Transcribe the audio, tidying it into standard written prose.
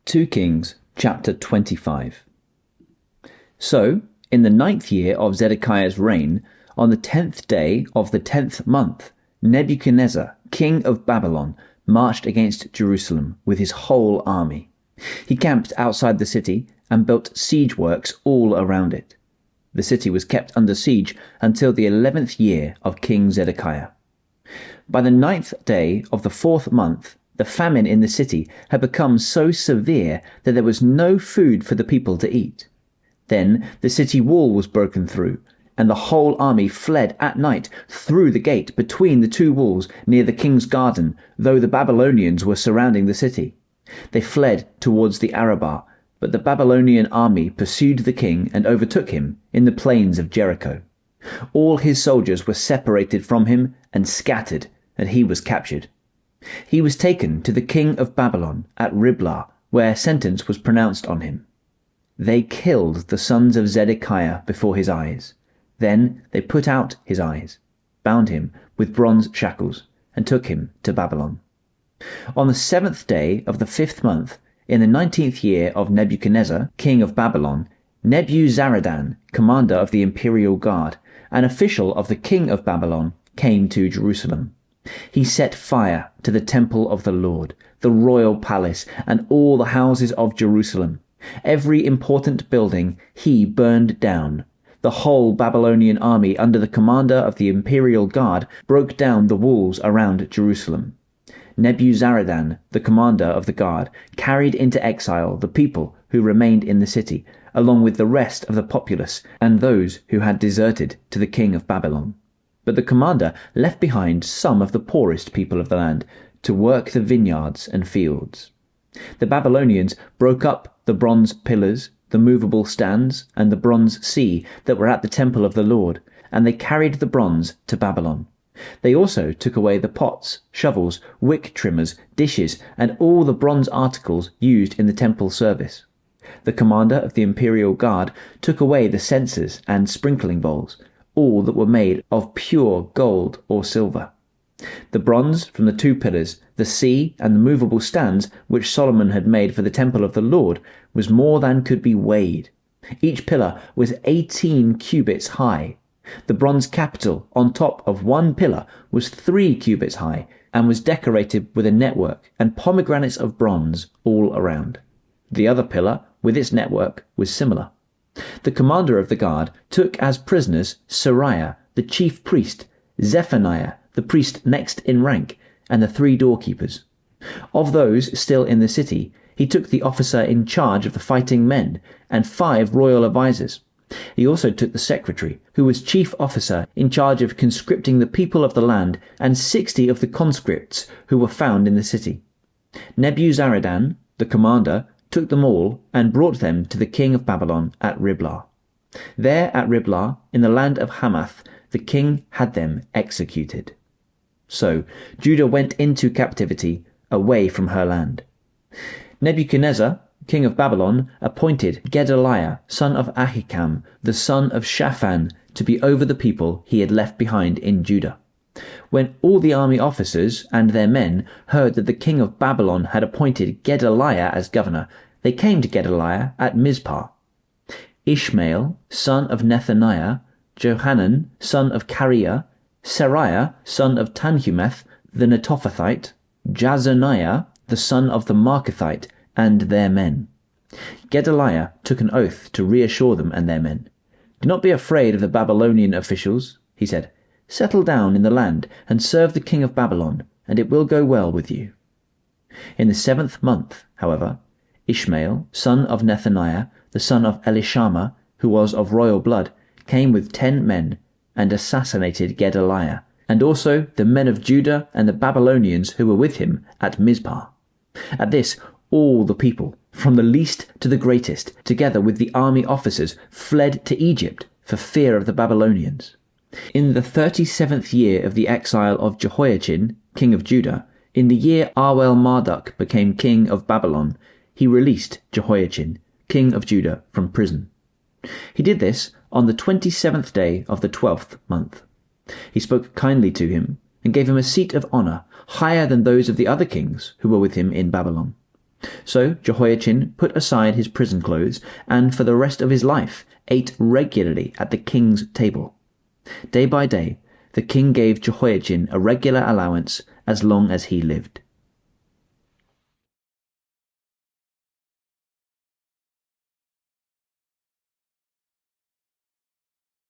2 Kings chapter 25. So, in the 9th year of Zedekiah's reign, on the 10th day of the 10th month, Nebuchadnezzar, king of Babylon, marched against Jerusalem with his whole army. He camped outside the city and built siege works all around it. The city was kept under siege until the 11th year of King Zedekiah. By the 9th day of the 4th month, the famine in the city had become so severe that there was no food for the people to eat. Then the city wall was broken through, and the whole army fled at night through the gate between the two walls near the king's garden, though the Babylonians were surrounding the city. They fled towards the Arabah, but the Babylonian army pursued the king and overtook him in the plains of Jericho. All his soldiers were separated from him and scattered, and he was captured. He was taken to the king of Babylon at Riblah, where sentence was pronounced on him. They killed the sons of Zedekiah before his eyes. Then they put out his eyes, bound him with bronze shackles, and took him to Babylon. On the 7th day of the 5th month, in the 19th year of Nebuchadnezzar, king of Babylon, Nebuzaradan, commander of the imperial guard, an official of the king of Babylon, came to Jerusalem. He set fire to the temple of the Lord, the royal palace, and all the houses of Jerusalem. Every important building he burned down. The whole Babylonian army under the commander of the imperial guard broke down the walls around Jerusalem. Nebuzaradan, the commander of the guard, carried into exile the people who remained in the city, along with the rest of the populace and those who had deserted to the king of Babylon. But the commander left behind some of the poorest people of the land to work the vineyards and fields. The Babylonians broke up the bronze pillars, the movable stands, and the bronze sea that were at the temple of the Lord, and they carried the bronze to Babylon. They also took away the pots, shovels, wick trimmers, dishes, and all the bronze articles used in the temple service. The commander of the imperial guard took away the censers and sprinkling bowls, all that were made of pure gold or silver. The bronze from the 2 pillars, the sea, and the movable stands which Solomon had made for the temple of the Lord was more than could be weighed. Each pillar was 18 cubits high. The bronze capital on top of one pillar was 3 cubits high and was decorated with a network and pomegranates of bronze all around. The other pillar, with its network, was similar. The commander of the guard took as prisoners Seraiah, the chief priest, Zephaniah, the priest next in rank, and the 3 doorkeepers. Of those still in the city, he took the officer in charge of the fighting men and 5 royal advisers. He also took the secretary, who was chief officer in charge of conscripting the people of the land, and 60 of the conscripts who were found in the city. Nebuzaradan, the commander, took them all and brought them to the king of Babylon at Riblah. There at Riblah, in the land of Hamath, the king had them executed. So Judah went into captivity away from her land. Nebuchadnezzar, king of Babylon, appointed Gedaliah, son of Ahikam, the son of Shaphan, to be over the people he had left behind in Judah. When all the army officers and their men heard that the king of Babylon had appointed Gedaliah as governor, they came to Gedaliah at Mizpah. Ishmael, son of Nethaniah, Johanan, son of Kareah, Seraiah, son of Tanhumeth, the Netophathite, Jazaniah, the son of the Markathite, and their men. Gedaliah took an oath to reassure them and their men. "Do not be afraid of the Babylonian officials," he said. "Settle down in the land and serve the king of Babylon, and it will go well with you." In the 7th month, however, Ishmael, son of Nethaniah, the son of Elishama, who was of royal blood, came with 10 men and assassinated Gedaliah, and also the men of Judah and the Babylonians who were with him at Mizpah. At this, all the people, from the least to the greatest, together with the army officers, fled to Egypt for fear of the Babylonians. In the 37th year of the exile of Jehoiachin, king of Judah, in the year Awel-Marduk became king of Babylon, he released Jehoiachin, king of Judah, from prison. He did this on the 27th day of the 12th month. He spoke kindly to him and gave him a seat of honor, higher than those of the other kings who were with him in Babylon. So Jehoiachin put aside his prison clothes and for the rest of his life ate regularly at the king's table. Day by day, the king gave Jehoiachin a regular allowance as long as he lived.